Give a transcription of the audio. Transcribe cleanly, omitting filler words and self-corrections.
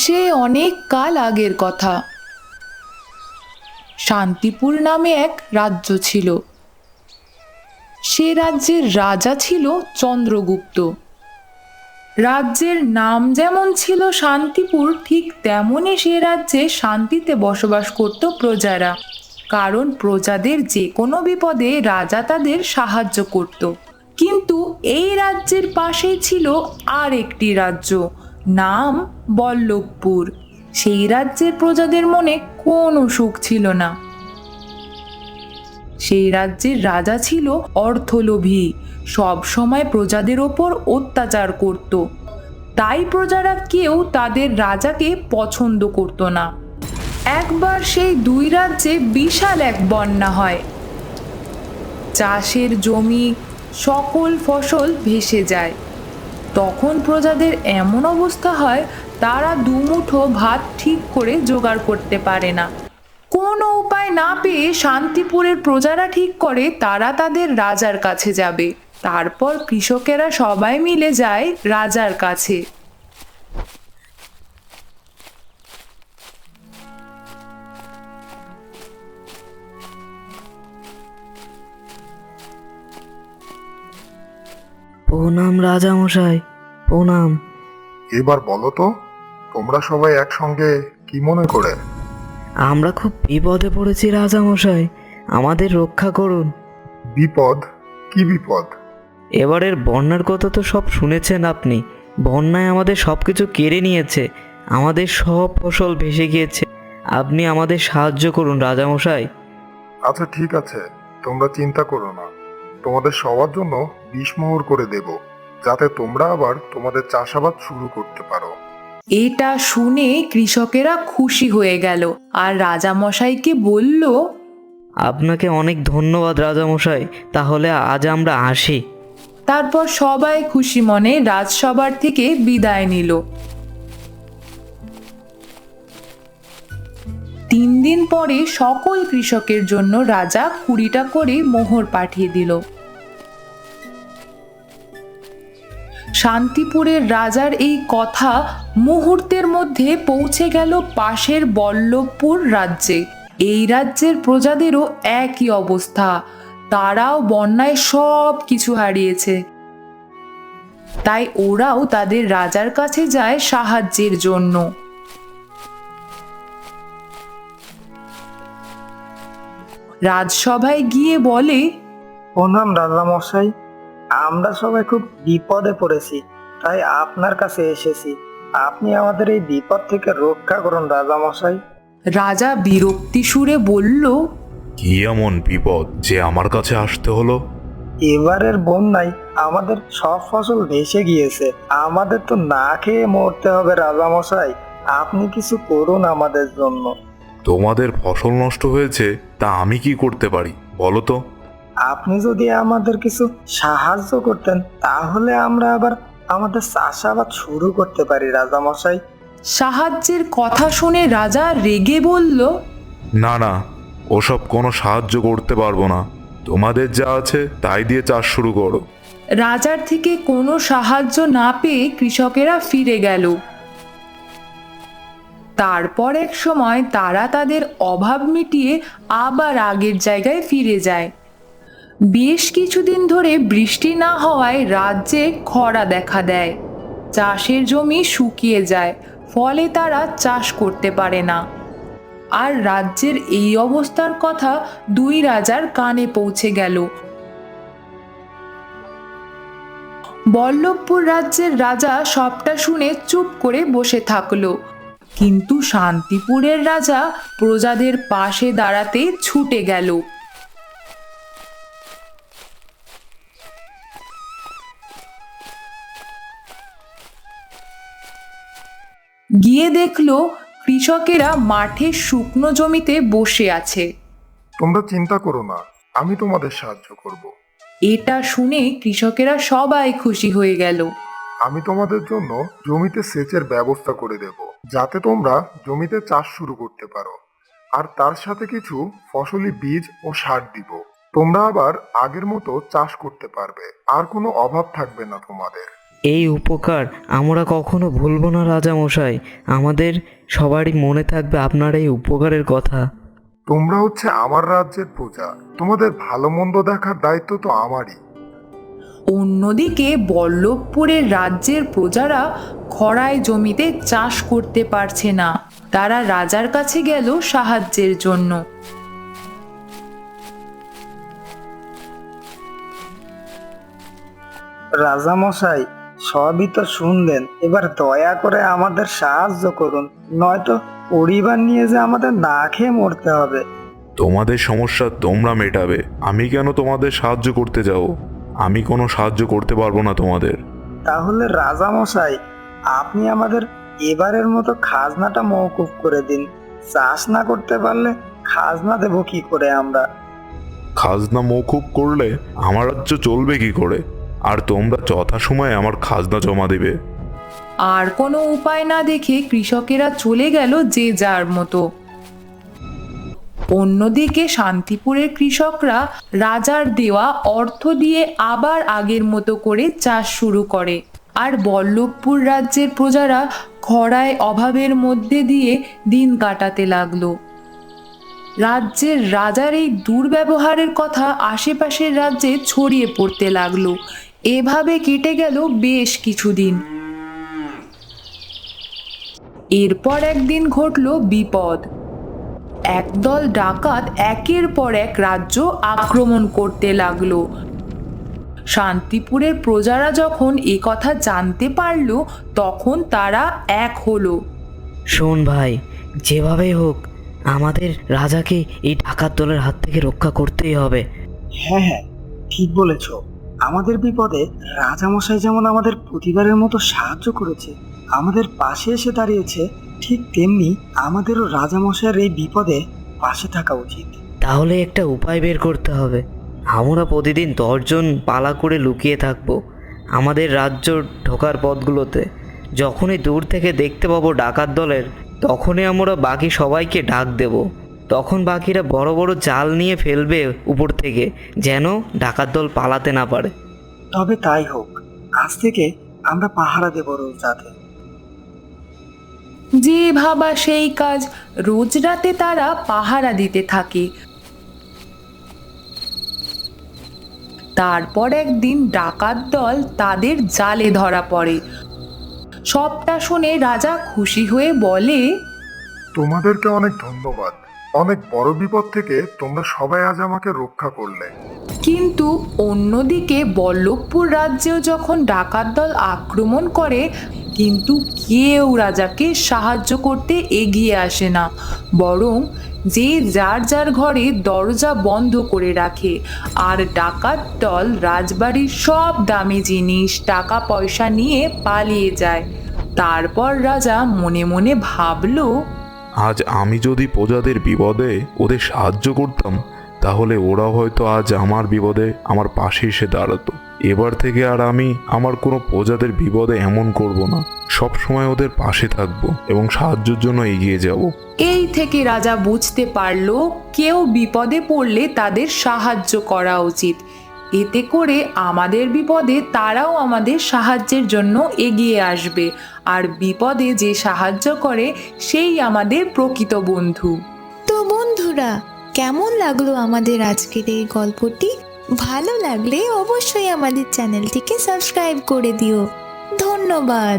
সে অনেক কাল আগের কথা। শান্তিপুর নামে এক রাজ্য ছিল। সে রাজ্যের রাজা ছিল চন্দ্রগুপ্ত। রাজ্যের নাম যেমন ছিল শান্তিপুর, ঠিক তেমনই সে রাজ্যে শান্তিতে বসবাস করত প্রজারা। কারণ প্রজাদের যে কোনো বিপদে রাজা তাদের সাহায্য করত। কিন্তু এই রাজ্যের পাশেই ছিল আর একটি রাজ্য, নাম বল্লভপুর। সেই রাজ্যের প্রজাদের মনে কোনো সুখ ছিল না। সেই রাজ্যের রাজা ছিল অর্থলোভী, সব সময় প্রজাদের ওপর অত্যাচার করত। তাই প্রজারা কেউ তাদের রাজাকে পছন্দ করত না। একবার সেই দুই রাজ্যে বিশাল এক বন্যা হয়। চাষের জমি, সকল ফসল ভেসে যায়। তখন প্রজাদের এমন অবস্থা হয়, তারা দুমুঠো ভাত ঠিক করে জোগাড় করতে পারে না। কোনো উপায় না পেয়ে শান্তিপুরের প্রজারা ঠিক করে তারা তাদের রাজার কাছে যাবে। তারপর কৃষকেরা সবাই মিলে যায় রাজার কাছে। প্রণাম রাজামশাই, প্রণাম। এবার বলো তো, তোমরা সবাই একসঙ্গে কি মনে করে? আমরা খুব বিপদে পড়েছি রাজামশাই, আমাদের রক্ষা করুন। বিপদ? কি বিপদ? এবারের বন্যার কথা তো সব শুনেছেন আপনি। বন্যায় আমাদের সব কিছু কেড়ে নিয়েছে, আমাদের সব ফসল ভেসে গিয়েছে। আপনি আমাদের সাহায্য করুন রাজামশাই। আচ্ছা ঠিক আছে, তোমরা চিন্তা করো না। তোমাদের সবার জন্য বিষমোহর করে দেব, যাতে তোমরা আবার তোমাদের চাষাবাদ শুরু করতে পারো। এটা শুনে কৃষকেরা খুশি হয়ে গেল আর রাজামশাইকে বলল, আপনাকে অনেক ধন্যবাদ রাজামশাই, তাহলে আজ আমরা আসি। তারপর সবাই খুশি মনে রাজসভার থেকে বিদায় নিল। 3 দিন পরে সকল কৃষকের জন্য রাজা 20টা করে মোহর পাঠিয়ে দিল। শান্তিপুরের রাজার এই কথা মুহূর্তের মধ্যে পৌঁছে গেল পাশের বল্লভপুর রাজ্যে। এই রাজ্যের প্রজাদেরও একই অবস্থা, তারাও বন্যায় সব কিছু হারিয়েছে। তাই ওরাও তাদের রাজার কাছে যায় সাহায্যের জন্য। রাজসভায় গিয়ে বলে, প্রণাম রাজামশাই, আমরা সবাই খুব বিপদে পড়েছি, তাই আপনার কাছে এসেছি। আপনি আমাদের এই বিপদ থেকে রক্ষা করুন রাজামশাই। রাজা বিরক্তি সুরে বলল, কি এমন বিপদ যে আমার কাছে আসতে হলো? এবারের বন্যায় আমাদের সব ফসল ভেসে গিয়েছে, আমাদের তো না খেয়ে মরতে হবে রাজামশাই। আপনি কিছু করুন আমাদের জন্য। তোমাদের ফসল নষ্ট হয়েছে, তা আমি কি করতে পারি বলো তো? আপনি যদি আমাদের কিছু সাহায্য করতেন, তাহলে আমরা আবার আমাদের চাষাবাদ শুরু করতে পারি রাজামশাই। সাহায্যের কথা শুনে রাজা রেগে বলল, না না, ওসব কোনো সাহায্য করতে পারবো না। তোমাদের যা আছে তাই দিয়ে চাষ শুরু করো। রাজার থেকে কোনো সাহায্য না পেয়ে কৃষকেরা ফিরে গেল। তারপর এক সময় তারা তাদের অভাব মিটিয়ে আবার আগের জায়গায় ফিরে যায়। বেশ কিছুদিন ধরে বৃষ্টি না হওয়ায় রাজ্যে খরা দেখা দেয়। চাষের জমি শুকিয়ে যায়, ফলে তারা চাষ করতে পারে না। আর রাজ্যের এই অবস্থার কথা দুই রাজার কানে পৌঁছে গেল। বল্লভপুর রাজ্যের রাজা সবটা শুনে চুপ করে বসে থাকলো, কিন্তু শান্তিপুরের রাজা প্রজাদের পাশে দাঁড়াতে ছুটে গেল। গিয়ে দেখলো কৃষকেরা মাঠে শুকনো জমিতে বসে আছে। তোমরা চিন্তা করো না, আমি তোমাদের সাহায্য করব। এটা শুনে কৃষকেরা সবাই খুশি হয়ে গেল। আমি তোমাদের জন্য জমিতে সেচের ব্যবস্থা করে দেব, যাতে তোমরা জমিতে চাষ শুরু করতে পারো। আর তার সাথে কিছু ফসলি বীজ ও সার দিব। তোমরা আবার আগের মতো চাষ করতে পারবে, আর কোনো অভাব থাকবে না তোমাদের। এই উপকার আমরা কখনো ভুলব না রাজামশাই। আমাদের সবারই মনে থাকবে আপনার এই উপকারের কথা। তোমরা হচ্ছে আমার রাজ্যের প্রজা, তোমাদের ভালো মন্দ দেখার দায়িত্ব তো আমারই। অন্যদিকে বল্লভপুরের রাজ্যের প্রজারা খরায় জমিতে চাষ করতে পারছে না। তারা রাজার কাছে গেল সাহায্যের জন্য। রাজামশাই, সবই তো শুনলেন, এবার দয়া করে আমাদের সাহায্য করুন, নয়তো পরিবার নিয়ে যে আমাদের না খেয়ে মরতে হবে। তোমাদের সমস্যা তোমরা মেটাবে, আমি কেন তোমাদের সাহায্য করতে যাব? আমি কোনো সাহায্য করতে পারবো না তোমাদের। তাহলে রাজামশাই, আপনি আমাদের এবারের মতো খাজনাটা মওকুফ করে দিন। চাষ না করতে পারলে খাজনা দেব কি করে আমরা? খাজনা মওকুফ করলে আমার রাজ্য চলবে কি করে? আর তোমরা যথাসময়ে আমার খাজনা জমা দেবে। আর কোনো উপায় না দেখে কৃষকেরা চলে গেল যে যার মতো। অন্যদিকে শান্তিপুরের কৃষকরা রাজার দেওয়া অর্থ দিয়ে আবার আগের মতো করে চাষ শুরু করে। আর বল্লভপুর রাজ্যের প্রজারা খরায় অভাবের মধ্যে দিয়ে দিন কাটাতে লাগলো। রাজ্যের রাজার এই দুর্ব্যবহারের কথা আশেপাশের রাজ্যে ছড়িয়ে পড়তে লাগলো। এভাবে কেটে গেল বেশ কিছুদিন। এরপর একদিন ঘটল বিপদ। একদল ডাকাত একের পর এক রাজ্য আক্রমণ করতে লাগলো। শান্তিপুরের প্রজারা যখন এ কথা জানতে পারল, তখন তারা এক হলো। শোন ভাই, যেভাবেই হোক আমাদের রাজাকে এই ডাকাত দলের হাত থেকে রক্ষা করতেই হবে। হ্যাঁ হ্যাঁ, ঠিক বলেছ। আমাদের বিপদে রাজামশাই যেমন আমাদের প্রতিবারের মতো সাহায্য করেছে, আমাদের পাশে এসে দাঁড়িয়েছে, ঠিক তেমনি আমাদেরও রাজামশাইয়ের এই বিপদে পাশে থাকা উচিত। তাহলে একটা উপায় বের করতে হবে। আমরা প্রতিদিন 10 জন পালা করে লুকিয়ে থাকবো আমাদের রাজ্য ঢোকার পথগুলোতে। যখনই দূর থেকে দেখতে পাবো ডাকাত দলের, তখনই আমরা বাকি সবাইকে ডাক দেব। তখন বাকিরা বড় বড় জাল নিয়ে ফেলবে উপর থেকে, যেন ডাকাত দল পালাতে না পারে। তবে তাই হোক, আজ থেকে আমরা পাহারা দেব রোজ রাতে। যে ভাবা সেই কাজ। রোজ রাতে তারা পাহারা দিতে থাকে। তারপর একদিন ডাকাত দল তাদের জালে ধরা পড়ে। সবটা শুনে রাজা খুশি হয়ে বলে, তোমাদেরকে অনেক ধন্যবাদ। অনেক বড় বিপদ থেকে তোমরা সবাই আজ আমাকে রক্ষা করলে। কিন্তু অন্যদিকে বল্লভপুর রাজ্যেও যখন ডাকাত দল আক্রমণ করে, কিন্তু কেউ রাজাকে সাহায্য করতে এগিয়ে আসে না। বরং যে যার যার ঘরে দরজা বন্ধ করে রাখে। আর ডাকাত দল রাজবাড়ির সব দামি জিনিস, টাকা পয়সা নিয়ে পালিয়ে যায়। তারপর রাজা মনে মনে ভাবলো, আজ আমি যদি প্রজাদের বিপদে ওদের সাহায্য করতাম, তাহলে ওরা হয়তো আজ আমার বিপদে আমার পাশে এসে দাঁড়াতো। এবার থেকে আর আমি আমার কোনো প্রজাদের বিপদে এমন করব না। সব সময় ওদের পাশে থাকবো এবং সাহায্যের জন্য এগিয়ে যাব। এই থেকে রাজা বুঝতে পারল, কেউ বিপদে পড়লে তাদের সাহায্য করা উচিত। এতে করে আমাদের বিপদে তারাও আমাদের সাহায্যের জন্য এগিয়ে আসবে। আর বিপদে যে সাহায্য করে সেই আমাদের প্রকৃত বন্ধু। তো বন্ধুরা, কেমন লাগলো আমাদের আজকের এই গল্পটি? ভালো লাগলে অবশ্যই আমাদের চ্যানেলটিকে সাবস্ক্রাইব করে দিও। ধন্যবাদ।